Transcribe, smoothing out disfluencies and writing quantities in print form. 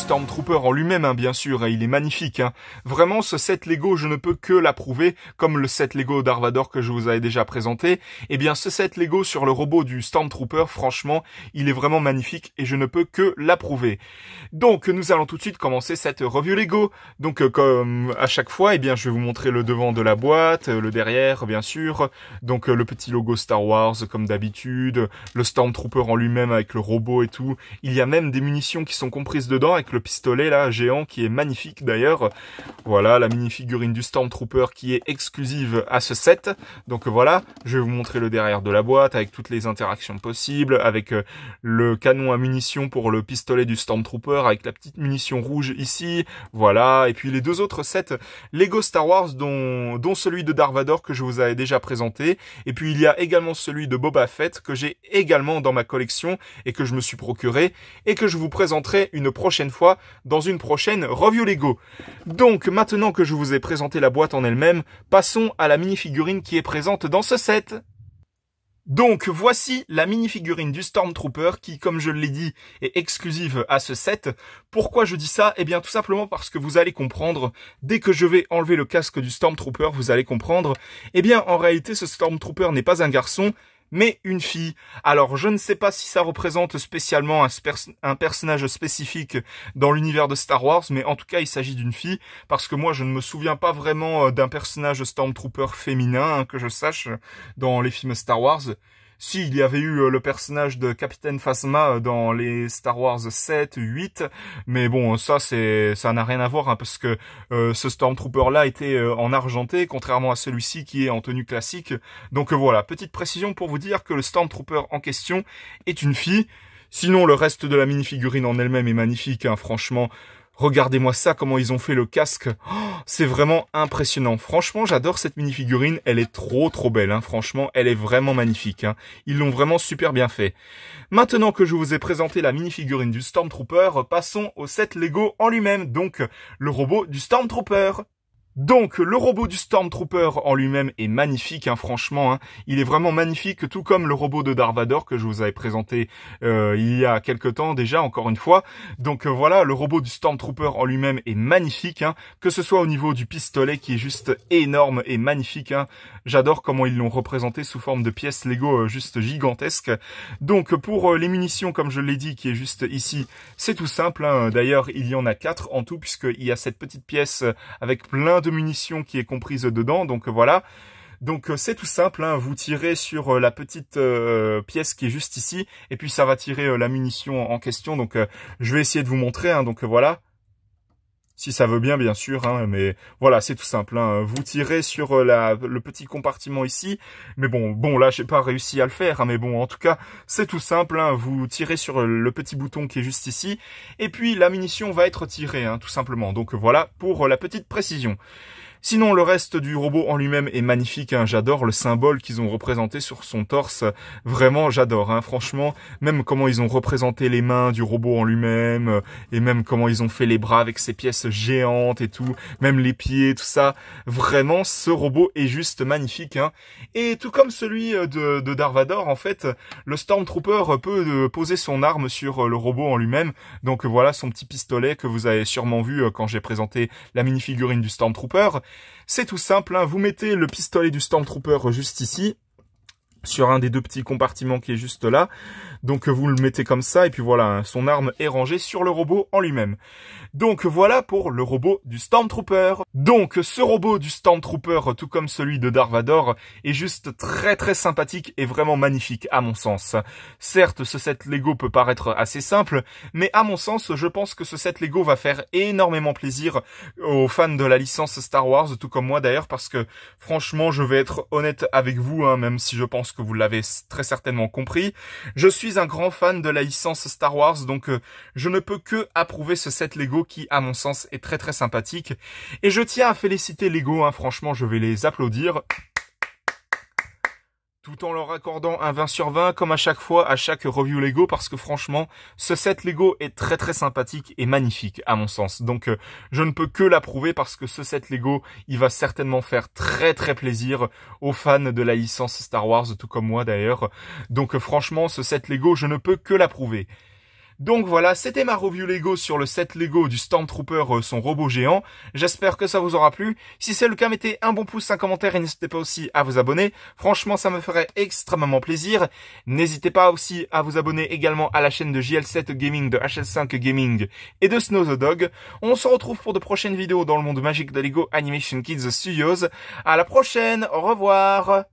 Stormtrooper en lui-même, hein, bien sûr, et il est magnifique. Hein. Vraiment, ce set Lego, je ne peux que l'approuver, comme le set Lego Darth Vader que je vous avais déjà présenté. Eh bien, ce set Lego sur le robot du Stormtrooper, franchement, il est vraiment magnifique et je ne peux que l'approuver. Donc, nous allons tout de suite commencer cette review Lego. Donc, comme à chaque fois, eh bien, je vais vous montrer le devant de la boîte, le derrière, bien sûr. Donc, le petit logo Star Wars, comme d'habitude, le Stormtrooper en lui-même avec le robot et tout. Il y a même des munitions qui sont comprises dedans avec le pistolet là géant qui est magnifique d'ailleurs. Voilà la mini-figurine du Stormtrooper qui est exclusive à ce set. Donc voilà, je vais vous montrer le derrière de la boîte avec toutes les interactions possibles, avec le canon à munitions pour le pistolet du Stormtrooper, avec la petite munition rouge ici. Voilà, et puis les deux autres sets Lego Star Wars dont celui de Darth Vader que je vous avais déjà présenté. Et puis il y a également celui de Boba Fett que j'ai également dans ma collection et que je me suis procuré et que je vous présenterai une prochaine fois dans une prochaine review Lego. Donc maintenant que je vous ai présenté la boîte en elle-même, passons à la mini-figurine qui est présente dans ce set. Donc voici la mini-figurine du Stormtrooper qui, comme je l'ai dit, est exclusive à ce set. Pourquoi je dis ça? Eh bien tout simplement parce que vous allez comprendre, dès que je vais enlever le casque du Stormtrooper, vous allez comprendre, eh bien en réalité ce Stormtrooper n'est pas un garçon, mais une fille. Alors je ne sais pas si ça représente spécialement un personnage spécifique dans l'univers de Star Wars, mais en tout cas il s'agit d'une fille, parce que moi je ne me souviens pas vraiment d'un personnage Stormtrooper féminin, hein, que je sache, dans les films Star Wars. Si, il y avait eu le personnage de Capitaine Phasma dans les Star Wars 7, 8, mais bon, ça n'a rien à voir, hein, parce que ce Stormtrooper-là était en argenté, contrairement à celui-ci qui est en tenue classique. Donc voilà, petite précision pour vous dire que le Stormtrooper en question est une fille. Sinon, le reste de la mini-figurine en elle-même est magnifique, hein, franchement. Regardez-moi ça, comment ils ont fait le casque. Oh, c'est vraiment impressionnant. Franchement, j'adore cette mini-figurine. Elle est trop belle. Hein. Franchement, elle est vraiment magnifique. Hein. Ils l'ont vraiment super bien fait. Maintenant que je vous ai présenté la mini-figurine du Stormtrooper, passons au set Lego en lui-même. Donc, le robot du Stormtrooper. Donc, le robot du Stormtrooper en lui-même est magnifique, hein, franchement. Hein. Il est vraiment magnifique, tout comme le robot de Darth Vader que je vous avais présenté il y a quelque temps déjà, encore une fois. Donc voilà, le robot du Stormtrooper en lui-même est magnifique, hein, que ce soit au niveau du pistolet qui est juste énorme et magnifique. Hein. J'adore comment ils l'ont représenté sous forme de pièces Lego juste gigantesques. Donc pour les munitions, comme je l'ai dit, qui est juste ici, c'est tout simple. Hein. D'ailleurs, il y en a 4 en tout, puisqu'il y a cette petite pièce avec plein de munitions qui est comprise dedans, donc voilà. Donc c'est tout simple, hein. Vous tirez sur la petite pièce qui est juste ici, et puis ça va tirer la munition en question, donc je vais essayer de vous montrer, hein. Donc voilà. Si ça veut bien sûr, hein, mais voilà, c'est tout simple. Hein. Vous tirez sur le petit compartiment ici, mais bon, là, j'ai pas réussi à le faire, hein, mais bon, en tout cas, c'est tout simple. Hein. Vous tirez sur le petit bouton qui est juste ici, et puis la munition va être tirée, hein, tout simplement. Donc voilà pour la petite précision. Sinon, le reste du robot en lui-même est magnifique. Hein. J'adore le symbole qu'ils ont représenté sur son torse. Vraiment, j'adore. Hein. Franchement, même comment ils ont représenté les mains du robot en lui-même, et même comment ils ont fait les bras avec ces pièces géantes et tout, même les pieds, tout ça. Vraiment, ce robot est juste magnifique. Hein. Et tout comme celui de Darth Vader, en fait, le Stormtrooper peut poser son arme sur le robot en lui-même. Donc voilà son petit pistolet que vous avez sûrement vu quand j'ai présenté la mini-figurine du Stormtrooper. C'est tout simple, hein. Vous mettez le pistolet du Stormtrooper juste ici, sur un des deux petits compartiments qui est juste là. Donc vous le mettez comme ça, et puis voilà, hein, son arme est rangée sur le robot en lui-même. Donc voilà pour le robot du Stormtrooper. Donc ce robot du Stormtrooper, tout comme celui de Darth Vader, est juste très sympathique et vraiment magnifique à mon sens. Certes, ce set Lego peut paraître assez simple, mais à mon sens, je pense que ce set Lego va faire énormément plaisir aux fans de la licence Star Wars, tout comme moi d'ailleurs, parce que franchement, je vais être honnête avec vous, hein, même si je pense que vous l'avez très certainement compris. Je suis un grand fan de la licence Star Wars, donc je ne peux que approuver ce set Lego qui, à mon sens, est très sympathique. Et je tiens à féliciter Lego, hein, franchement, je vais les applaudir. Tout en leur accordant un 20 sur 20, comme à chaque fois, à chaque review Lego, parce que franchement, ce set Lego est très sympathique et magnifique, à mon sens. Donc, je ne peux que l'approuver parce que ce set Lego, il va certainement faire très plaisir aux fans de la licence Star Wars, tout comme moi d'ailleurs. Donc, franchement, ce set Lego, je ne peux que l'approuver. Donc voilà, c'était ma review Lego sur le set Lego du Stormtrooper, son robot géant. J'espère que ça vous aura plu. Si c'est le cas, mettez un bon pouce, un commentaire et n'hésitez pas aussi à vous abonner. Franchement, ça me ferait extrêmement plaisir. N'hésitez pas aussi à vous abonner également à la chaîne de JL7 Gaming, de HL5 Gaming et de Snow the Dog. On se retrouve pour de prochaines vidéos dans le monde magique de Lego Animation Kids Studios. À la prochaine, au revoir.